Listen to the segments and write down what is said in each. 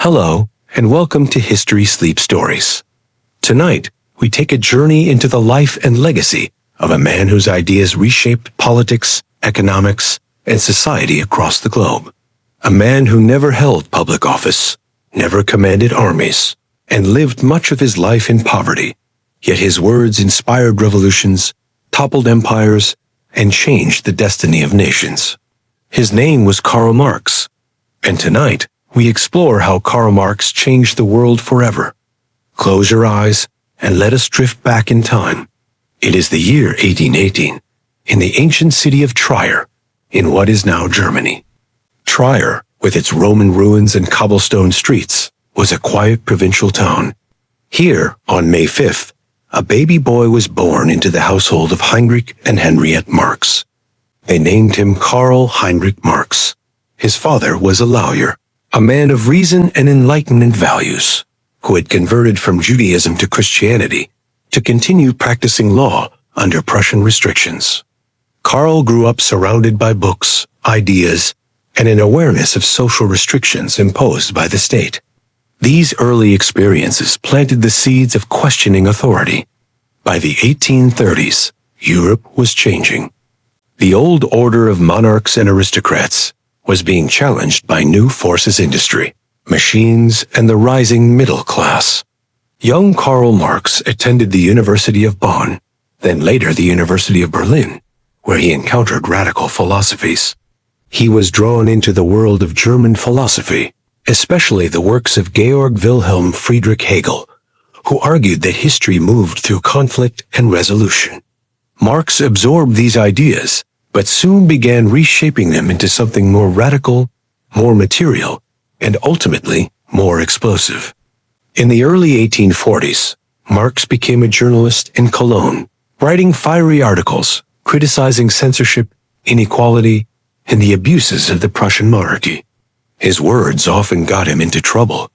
Hello, and welcome to History Sleep Stories. Tonight, we take a journey into the life and legacy of a man whose ideas reshaped politics, economics, and society across the globe. A man who never held public office, never commanded armies, and lived much of his life in poverty. Yet his words inspired revolutions, toppled empires, and changed the destiny of nations. His name was Karl Marx, and tonight, we explore how Karl Marx changed the world forever. Close your eyes and let us drift back in time. It is the year 1818, in the ancient city of Trier, in what is now Germany. Trier, with its Roman ruins and cobblestone streets, was a quiet provincial town. Here, on May 5th, a baby boy was born into the household of Heinrich and Henriette Marx. They named him Karl Heinrich Marx. His father was a lawyer, a man of reason and Enlightenment values, who had converted from Judaism to Christianity to continue practicing law under Prussian restrictions. Karl grew up surrounded by books, ideas, and an awareness of social restrictions imposed by the state. These early experiences planted the seeds of questioning authority. By the 1830s, Europe was changing. The old order of monarchs and aristocrats was being challenged by new forces industry, machines, and the rising middle class. Young Karl Marx attended the University of Bonn, then later the University of Berlin, where he encountered radical philosophies. He was drawn into the world of German philosophy, especially the works of Georg Wilhelm Friedrich Hegel, who argued that history moved through conflict and resolution. Marx absorbed these ideas, but soon began reshaping them into something more radical, more material, and ultimately more explosive. In the early 1840s, Marx became a journalist in Cologne, writing fiery articles criticizing censorship, inequality, and the abuses of the Prussian monarchy. His words often got him into trouble.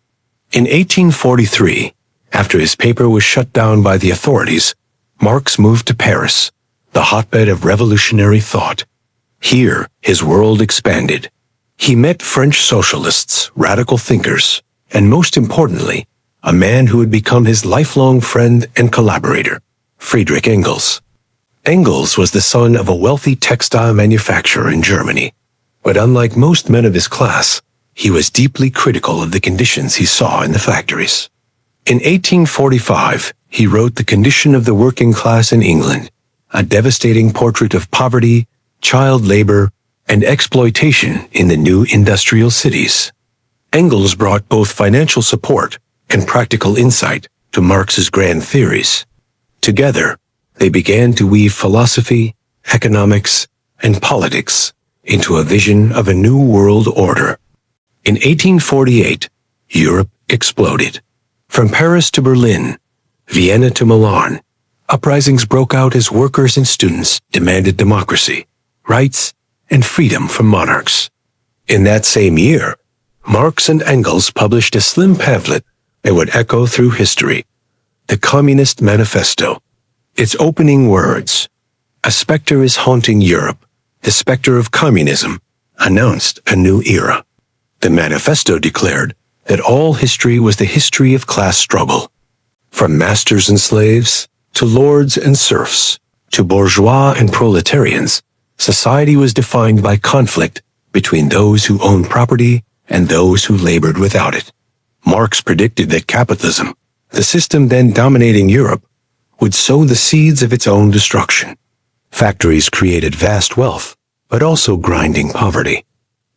In 1843, after his paper was shut down by the authorities, Marx moved to Paris, the hotbed of revolutionary thought. Here, his world expanded. He met French socialists, radical thinkers, and most importantly, a man who had become his lifelong friend and collaborator, Friedrich Engels. Engels was the son of a wealthy textile manufacturer in Germany, but unlike most men of his class, he was deeply critical of the conditions he saw in the factories. In 1845, he wrote The Condition of the Working Class in England, a devastating portrait of poverty, child labor, and exploitation in the new industrial cities. Engels brought both financial support and practical insight to Marx's grand theories. Together, they began to weave philosophy, economics, and politics into a vision of a new world order. In 1848, Europe exploded. From Paris to Berlin, Vienna to Milan, uprisings broke out as workers and students demanded democracy, rights, and freedom from monarchs. In that same year, Marx and Engels published a slim pamphlet that would echo through history, the Communist Manifesto. Its opening words, "A specter is haunting Europe, the specter of communism," announced a new era. The manifesto declared that all history was the history of class struggle. From masters and slaves, to lords and serfs, to bourgeois and proletarians, society was defined by conflict between those who owned property and those who labored without it. Marx predicted that capitalism, the system then dominating Europe, would sow the seeds of its own destruction. Factories created vast wealth, but also grinding poverty.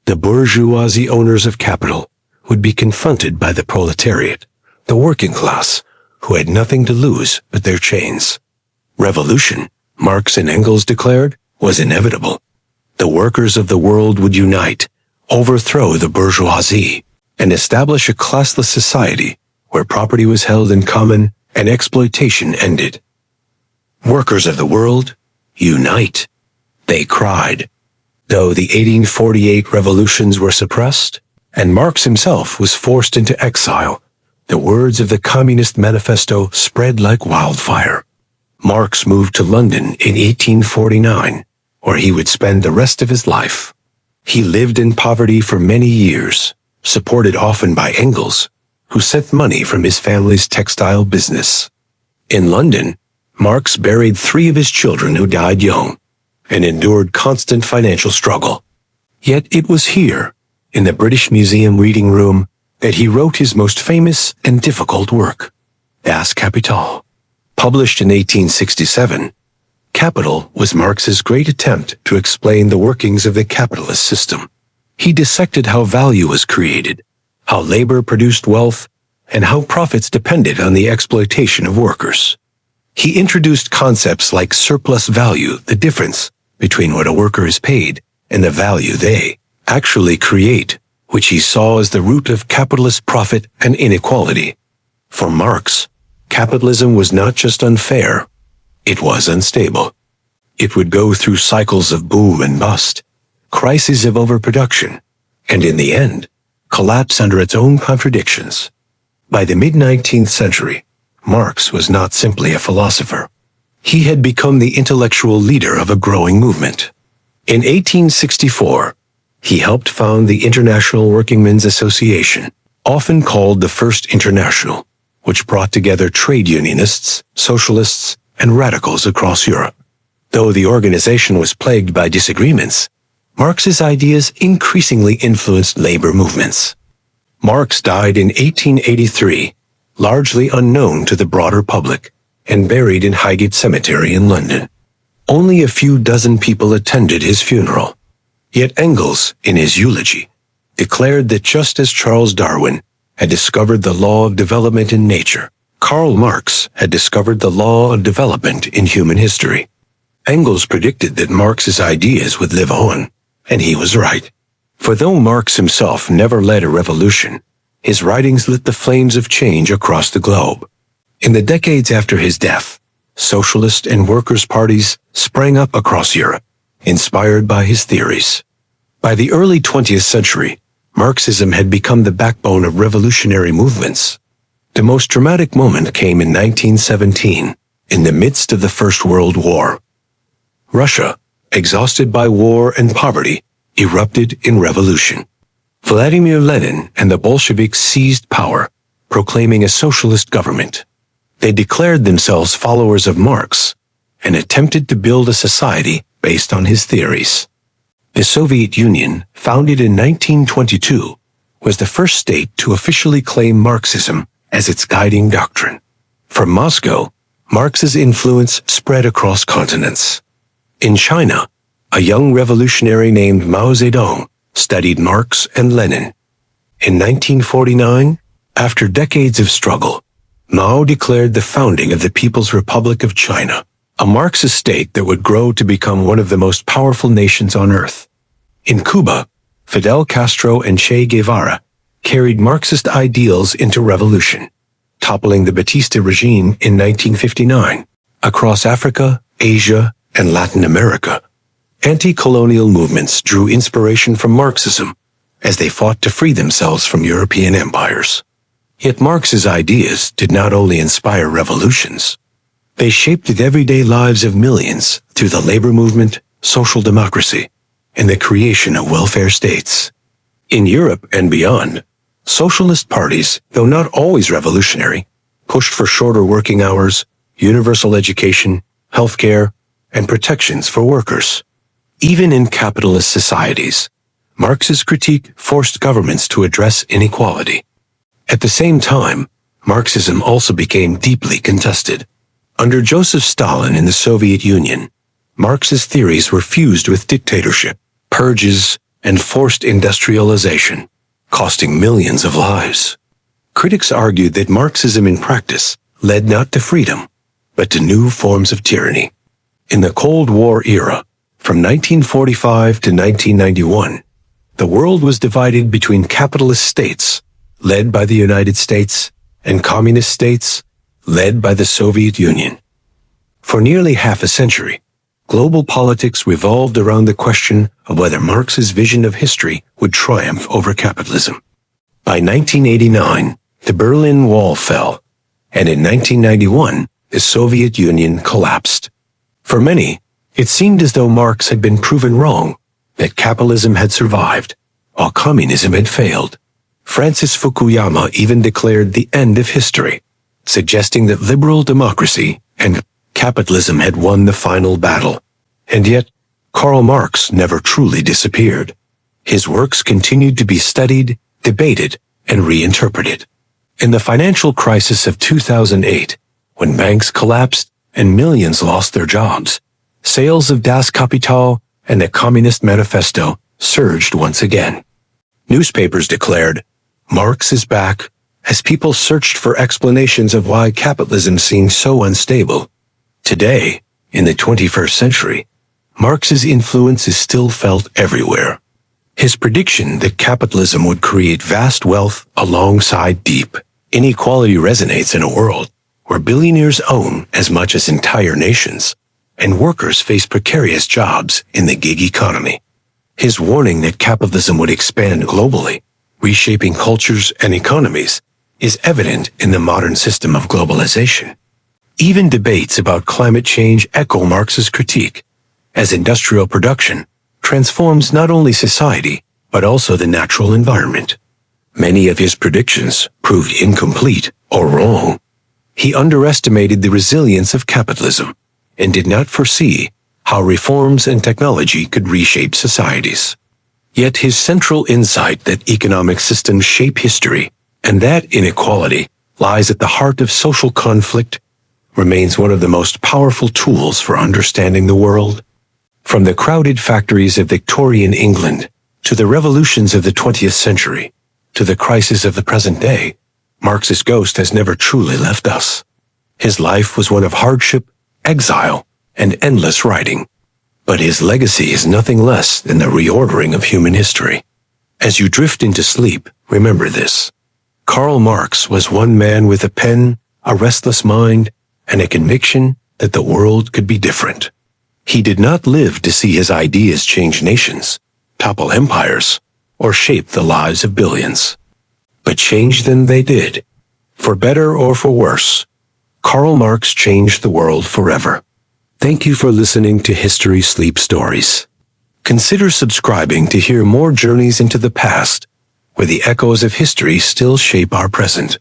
The bourgeoisie owners of capital would be confronted by the proletariat, the working class, who had nothing to lose but their chains. Revolution, Marx and Engels declared, was inevitable. The workers of the world would unite, overthrow the bourgeoisie, and establish a classless society where property was held in common and exploitation ended. Workers of the world, unite, they cried. Though the 1848 revolutions were suppressed, and Marx himself was forced into exile, the words of the Communist Manifesto spread like wildfire. Marx moved to London in 1849, where he would spend the rest of his life. He lived in poverty for many years, supported often by Engels, who sent money from his family's textile business. In London, Marx buried 3 of his children who died young and endured constant financial struggle. Yet it was here, in the British Museum reading room, that he wrote his most famous and difficult work, Das Kapital. Published in 1867, Capital was Marx's great attempt to explain the workings of the capitalist system. He dissected how value was created, how labor produced wealth, and how profits depended on the exploitation of workers. He introduced concepts like surplus value, the difference between what a worker is paid and the value they actually create, which he saw as the root of capitalist profit and inequality. For Marx, capitalism was not just unfair, it was unstable. It would go through cycles of boom and bust, crises of overproduction, and in the end, collapse under its own contradictions. By the mid-19th century, Marx was not simply a philosopher. He had become the intellectual leader of a growing movement. In 1864, he helped found the International Workingmen's Association, often called the First International, which brought together trade unionists, socialists, and radicals across Europe. Though the organization was plagued by disagreements, Marx's ideas increasingly influenced labor movements. Marx died in 1883, largely unknown to the broader public, and buried in Highgate Cemetery in London. Only a few dozen people attended his funeral. Yet Engels, in his eulogy, declared that just as Charles Darwin had discovered the law of development in nature, Karl Marx had discovered the law of development in human history. Engels predicted that Marx's ideas would live on, and he was right. For though Marx himself never led a revolution, his writings lit the flames of change across the globe. In the decades after his death, socialist and workers' parties sprang up across Europe, inspired by his theories. By the early 20th century, Marxism had become the backbone of revolutionary movements. The most dramatic moment came in 1917, in the midst of the First World War. Russia, exhausted by war and poverty, erupted in revolution. Vladimir Lenin and the Bolsheviks seized power, proclaiming a socialist government. They declared themselves followers of Marx and attempted to build a society based on his theories. The Soviet Union, founded in 1922, was the first state to officially claim Marxism as its guiding doctrine. From Moscow, Marx's influence spread across continents. In China, a young revolutionary named Mao Zedong studied Marx and Lenin. In 1949, after decades of struggle, Mao declared the founding of the People's Republic of China, a Marxist state that would grow to become one of the most powerful nations on earth. In Cuba, Fidel Castro and Che Guevara carried Marxist ideals into revolution, toppling the Batista regime in 1959. Across Africa, Asia, and Latin America, anti-colonial movements drew inspiration from Marxism as they fought to free themselves from European empires. Yet Marx's ideas did not only inspire revolutions, they shaped the everyday lives of millions through the labor movement, social democracy, and the creation of welfare states. In Europe and beyond, socialist parties, though not always revolutionary, pushed for shorter working hours, universal education, healthcare, and protections for workers. Even in capitalist societies, Marx's critique forced governments to address inequality. At the same time, Marxism also became deeply contested. Under Joseph Stalin in the Soviet Union, Marx's theories were fused with dictatorship, purges, and forced industrialization, costing millions of lives. Critics argued that Marxism in practice led not to freedom, but to new forms of tyranny. In the Cold War era, from 1945 to 1991, the world was divided between capitalist states, led by the United States, and communist states, led by the Soviet Union. For nearly half a century, global politics revolved around the question of whether Marx's vision of history would triumph over capitalism. By 1989, the Berlin Wall fell, and in 1991, the Soviet Union collapsed. For many, it seemed as though Marx had been proven wrong, that capitalism had survived, while communism had failed. Francis Fukuyama even declared the end of history, suggesting that liberal democracy and capitalism had won the final battle. And yet, Karl Marx never truly disappeared. His works continued to be studied, debated, and reinterpreted. In the financial crisis of 2008, when banks collapsed and millions lost their jobs, sales of Das Kapital and the Communist Manifesto surged once again. Newspapers declared, "Marx is back," as people searched for explanations of why capitalism seemed so unstable. Today, in the 21st century, Marx's influence is still felt everywhere. His prediction that capitalism would create vast wealth alongside deep inequality resonates in a world where billionaires own as much as entire nations, and workers face precarious jobs in the gig economy. His warning that capitalism would expand globally, reshaping cultures and economies, is evident in the modern system of globalization. Even debates about climate change echo Marx's critique, as industrial production transforms not only society, but also the natural environment. Many of his predictions proved incomplete or wrong. He underestimated the resilience of capitalism and did not foresee how reforms and technology could reshape societies. Yet his central insight that economic systems shape history and that inequality lies at the heart of social conflict remains one of the most powerful tools for understanding the world. From the crowded factories of Victorian England to the revolutions of the 20th century to the crisis of the present day, Marx's ghost has never truly left us. His life was one of hardship, exile, and endless writing. But his legacy is nothing less than the reordering of human history. As you drift into sleep, remember this. Karl Marx was one man with a pen, a restless mind, and a conviction that the world could be different. He did not live to see his ideas change nations, topple empires, or shape the lives of billions. But change them they did. For better or for worse, Karl Marx changed the world forever. Thank you for listening to History Sleep Stories. Consider subscribing to hear more journeys into the past, where the echoes of history still shape our present.